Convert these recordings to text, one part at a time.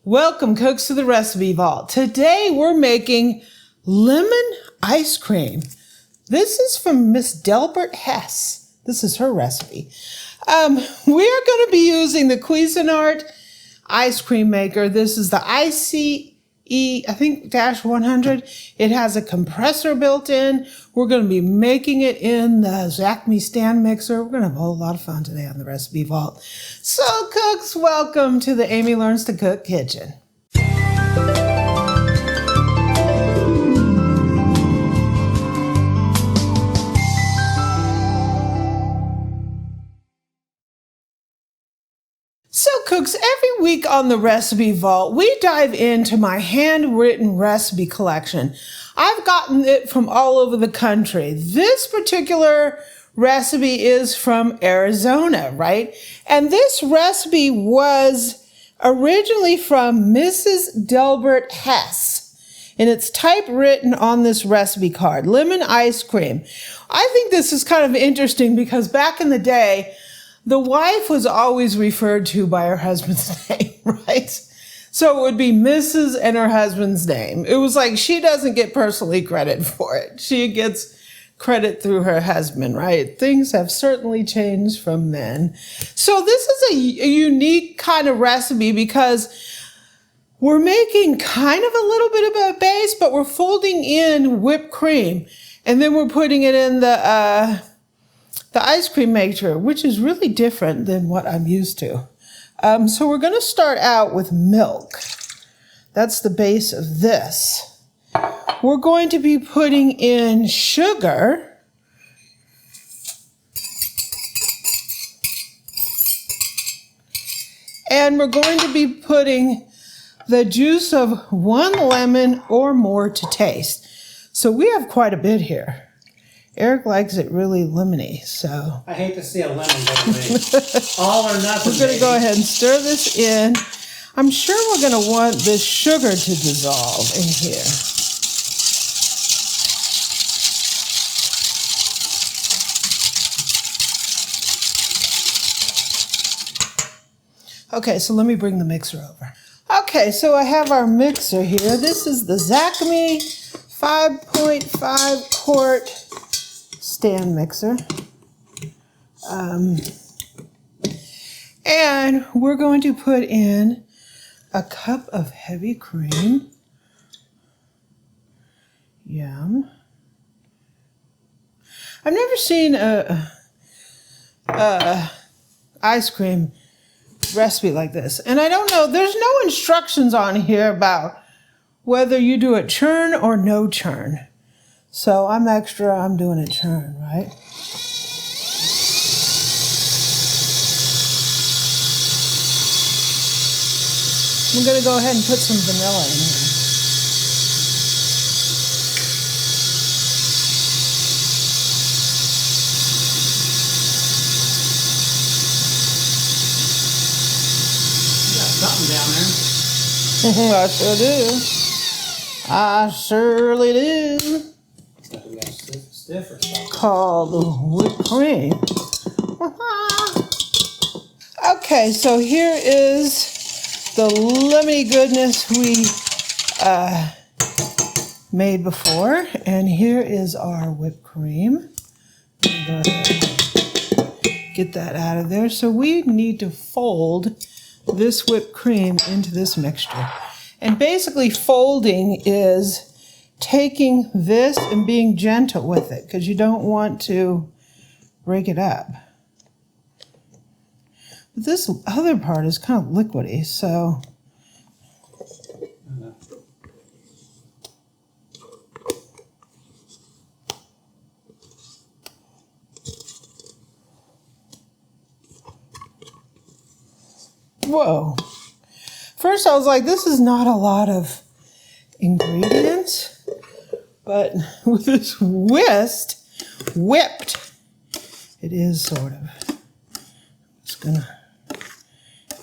Welcome, cooks, to the Recipe Vault. Today we're making lemon ice cream. This is from Miss Delbert Hess. This is her recipe. We are going to be using the Cuisinart ice cream maker. This is the ICE-100. It has a compressor built in. We're going to be making it in the Zacme stand mixer. We're going to have a whole lot of fun today on the Recipe Vault. So, cooks, welcome to the Amy Learns to Cook kitchen. So, cooks, every week on the Recipe Vault, we dive into my handwritten recipe collection. I've gotten it from all over the country. This particular recipe is from Arizona, right? And this recipe was originally from Mrs. Delbert Hess. And it's typewritten on this recipe card, lemon ice cream. I think this is kind of interesting because back in the day, the wife was always referred to by her husband's name, right? So it would be Mrs. and her husband's name. It was like she doesn't get personally credit for it. She gets credit through her husband, right? Things have certainly changed from then. So this is a unique kind of recipe because we're making kind of a little bit of a base, but we're folding in whipped cream. And then we're putting it in the ice cream maker, which is really different than what I'm used to. So we're going to start out with milk. That's the base of this. We're going to be putting in sugar. And we're going to be putting the juice of 1 lemon or more to taste. So we have quite a bit here. Eric likes it really lemony, so. I hate to see a lemon go away. All or nothing. We're going to go ahead and stir this in. I'm sure we're going to want this sugar to dissolve in here. Okay, so let me bring the mixer over. Okay, so I have our mixer here. This is the Zacme 5.5 quart stand mixer. And we're going to put in a cup of heavy cream. Yum. I've never seen a ice cream recipe like this. And I don't know, there's no instructions on here about whether you do it churn or no churn. So I'm doing it churn, right? I'm going to go ahead and put some vanilla in here. You got something down there. I sure do. I surely do. Stiff or something. Called whipped cream. Okay, so here is the lemony goodness we made before, and here is our whipped cream. Go ahead and get that out of there. So we need to fold this whipped cream into this mixture. And basically folding is taking this and being gentle with it because you don't want to break it up. But this other part is kind of liquidy, so. Whoa. First I was like, this is not a lot of ingredients. But with this whipped, it is sort of. I'm just going to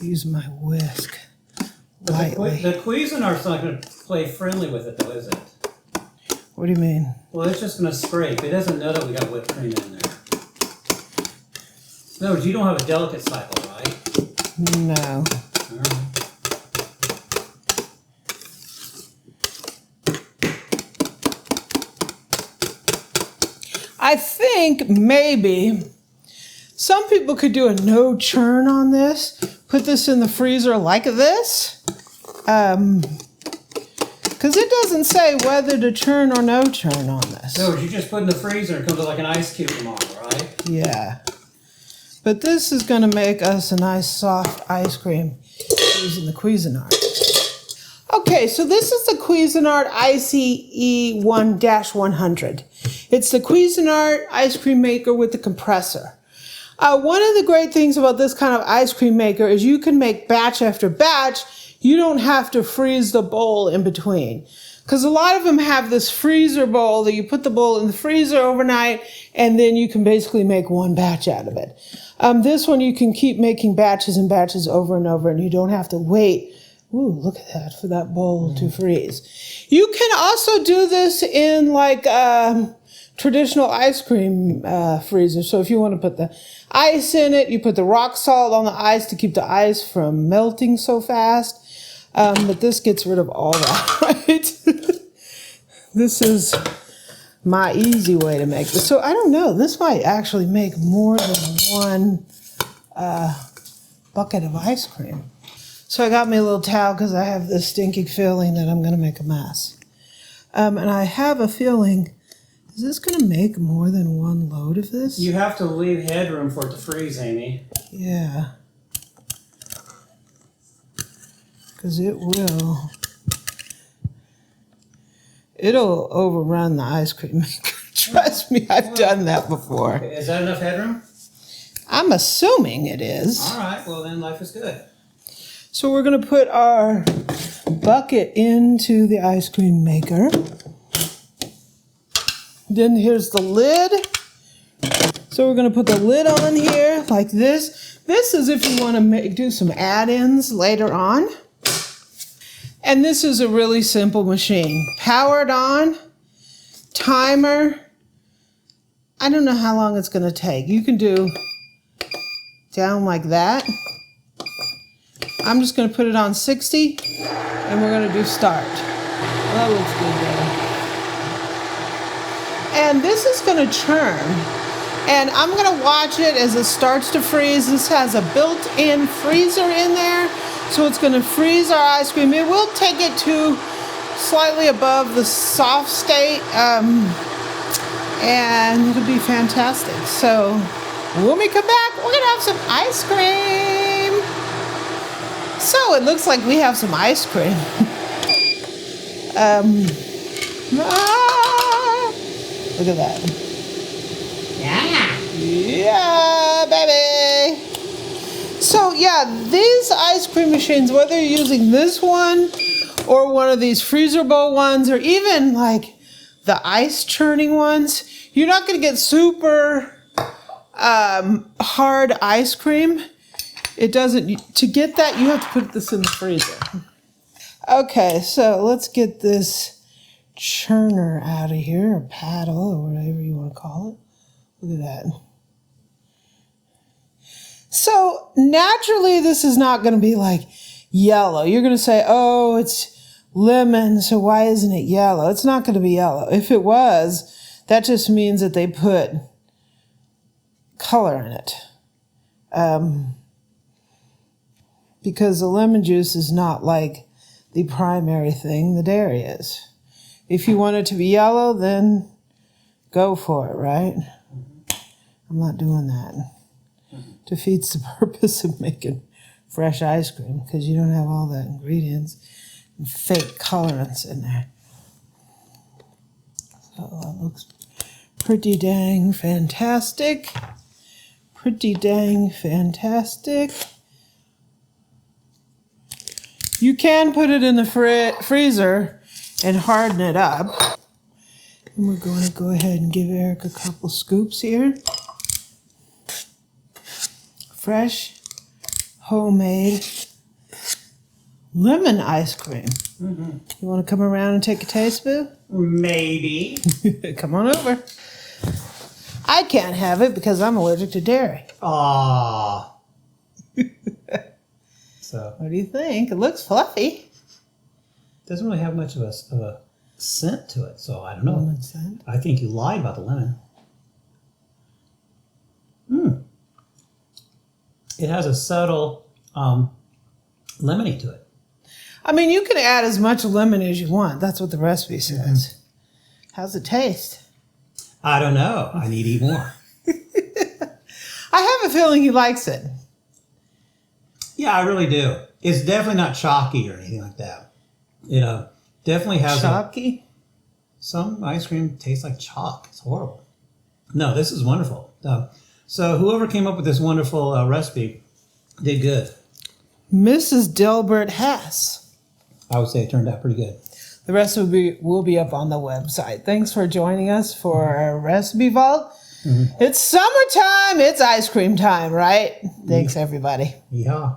use my whisk lightly. The Cuisinart's not going to play friendly with it, though, is it? What do you mean? Well, it's just going to scrape. It doesn't know that we got whipped cream in there. In other words, you don't have a delicate cycle, right? No. All right. I think maybe some people could do a no churn on this. Put this in the freezer like this. Because it doesn't say whether to churn or no churn on this. No, you just put in the freezer and it comes with like an ice cube tomorrow, right? Yeah. But this is going to make us a nice soft ice cream using the Cuisinart. Okay, so this is the Cuisinart ICE-100. It's the Cuisinart ice cream maker with the compressor. One of the great things about this kind of ice cream maker is you can make batch after batch. You don't have to freeze the bowl in between. Because a lot of them have this freezer bowl that you put the bowl in the freezer overnight and then you can basically make one batch out of it. This one you can keep making batches and batches over and over and you don't have to wait. Ooh, look at that, for that bowl to freeze. You can also do this in like traditional ice cream freezer. So if you want to put the ice in it, you put the rock salt on the ice to keep the ice from melting so fast. But this gets rid of all that, right? This is my easy way to make this. So I don't know, this might actually make more than one bucket of ice cream. So I got me a little towel because I have this stinking feeling that I'm going to make a mess. And I have a feeling, is this going to make more than one load of this? You have to leave headroom for it to freeze, Amy. Yeah. Because it will. It'll overrun the ice cream maker. Trust me, I've done that before. Okay, is that enough headroom? I'm assuming it is. All right, well then life is good. So we're going to put our bucket into the ice cream maker. Then here's the lid. So we're going to put the lid on here like this. This is if you want to do some add-ins later on. And this is a really simple machine. Powered on, timer. I don't know how long it's going to take. You can do down like that. I'm just going to put it on 60 and we're going to do start. Well, that looks good there. And this is going to churn. And I'm going to watch it as it starts to freeze. This has a built-in freezer in there. So it's going to freeze our ice cream. It will take it to slightly above the soft state. And it'll be fantastic. So when we come back, we're going to have some ice cream. So it looks like we have some ice cream. Look at that. Yeah, baby. So yeah, these ice cream machines, whether you're using this one or one of these freezer bowl ones or even like the ice churning ones, you're not going to get super hard ice cream. It doesn't, to get that, you have to put this in the freezer. Okay, so let's get this churner out of here, or paddle, or whatever you want to call it. Look at that. So naturally, this is not going to be like yellow. You're going to say, oh, it's lemon, so why isn't it yellow? It's not going to be yellow. If it was, that just means that they put color in it. Because the lemon juice is not like the primary thing the dairy is. If you want it to be yellow, then go for it, right? I'm not doing that. Defeats the purpose of making fresh ice cream because you don't have all the ingredients and fake colorants in there. So that looks pretty dang fantastic. Pretty dang fantastic. You can put it in the freezer and harden it up. And we're going to go ahead and give Eric a couple scoops here. Fresh, homemade lemon ice cream. Mm-hmm. You want to come around and take a taste, Boo? Maybe. Come on over. I can't have it because I'm allergic to dairy. Aww. So, what do you think? It looks fluffy. Doesn't really have much of a scent to it, so I don't know. Lemon scent? I think you lied about the lemon. It has a subtle lemony to it. I mean, you can add as much lemon as you want. That's what the recipe says. How's it taste? I don't know. I need to eat more. I have a feeling he likes it. Yeah, I really do. It's definitely not chalky or anything like that. You know, definitely has Chalky? some ice cream tastes like chalk. It's horrible. No, this is wonderful. So whoever came up with this wonderful recipe did good. Mrs. Delbert Hess. I would say it turned out pretty good. The recipe will be up on the website. Thanks for joining us for our Recipe Vault. It's summertime. It's ice cream time, right? Thanks, everybody. Yeah.